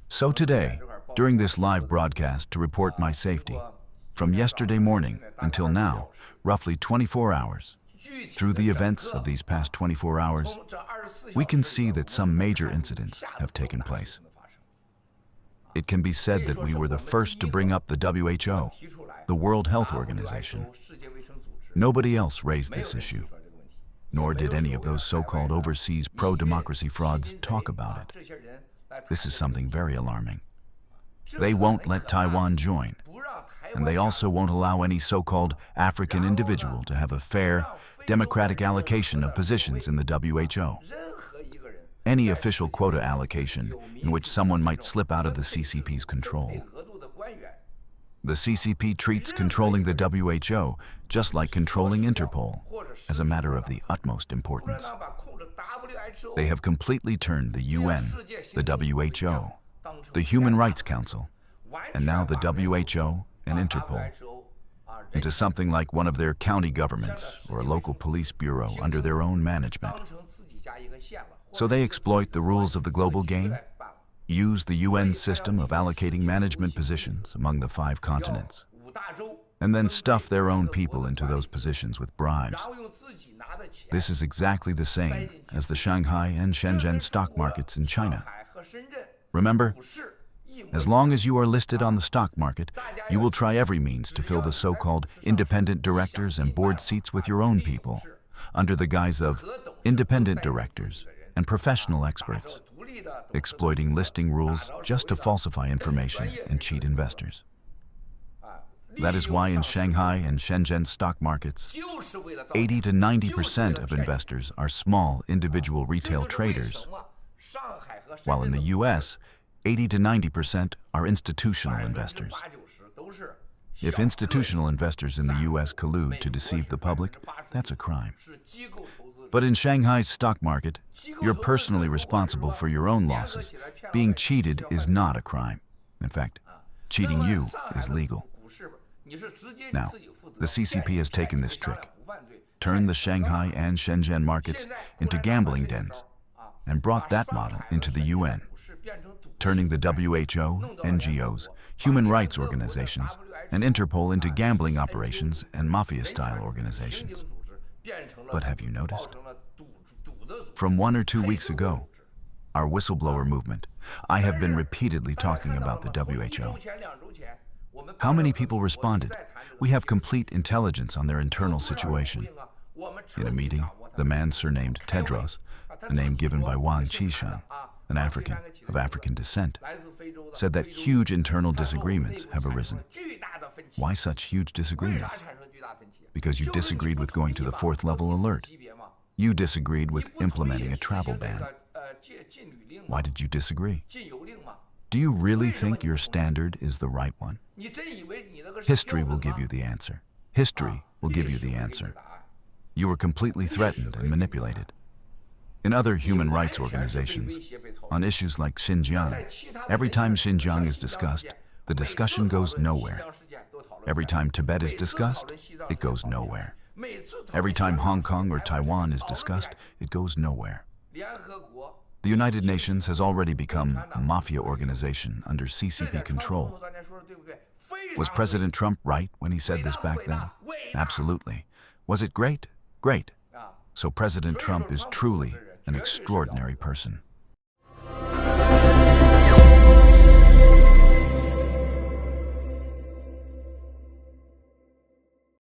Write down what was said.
So today, during this live broadcast to report my safety, from yesterday morning until now, roughly 24 hours, through the events of these past 24 hours, we can see that some major incidents have taken place. It can be said that we were the first to bring up the WHO, the World Health Organization. Nobody else raised this issue, nor did any of those so-called overseas pro-democracy frauds talk about it. This is something very alarming. They won't let Taiwan join, and they also won't allow any so-called African individual to have a fair, democratic allocation of positions in the WHO. Any official quota allocation in which someone might slip out of the CCP's control. The CCP treats controlling the WHO just like controlling Interpol, as a matter of the utmost importance. They have completely turned the UN, the WHO, the Human Rights Council, and now the WHO and Interpol, into something like one of their county governments or a local police bureau under their own management. So they exploit the rules of the global game, use the UN system of allocating management positions among the 5 continents, and then stuff their own people into those positions with bribes. This is exactly the same as the Shanghai and Shenzhen stock markets in China. Remember, as long as you are listed on the stock market, you will try every means to fill the so-called independent directors and board seats with your own people, under the guise of independent directors and professional experts, exploiting listing rules just to falsify information and cheat investors. That is why in Shanghai and Shenzhen stock markets, 80 to 90% of investors are small individual retail traders, while in the US, 80 to 90% are institutional investors. If institutional investors in the US collude to deceive the public, that's a crime. But in Shanghai's stock market, you're personally responsible for your own losses. Being cheated is not a crime. In fact, cheating you is legal. Now, the CCP has taken this trick, turned the Shanghai and Shenzhen markets into gambling dens, and brought that model into the UN, turning the WHO, NGOs, human rights organizations, and Interpol into gambling operations and mafia-style organizations. But have you noticed? From 1 or 2 weeks ago, our whistleblower movement, I have been repeatedly talking about the WHO. How many people responded? We have complete intelligence on their internal situation. In a meeting, the man surnamed Tedros, a name given by Wang Qishan, an African of African descent, said that huge internal disagreements have arisen. Why such huge disagreements? Because you disagreed with going to the 4th level alert. You disagreed with implementing a travel ban. Why did you disagree? Do you really think your standard is the right one? History will give you the answer. History will give you the answer. You were completely threatened and manipulated. In other human rights organizations, on issues like Xinjiang, every time Xinjiang is discussed, the discussion goes nowhere. Every time Tibet is discussed, it goes nowhere. Every time Hong Kong or Taiwan is discussed, it goes nowhere. The United Nations has already become a mafia organization under CCP control. Was President Trump right when he said this back then? Absolutely. Was it great? Great. So President Trump is truly an extraordinary person.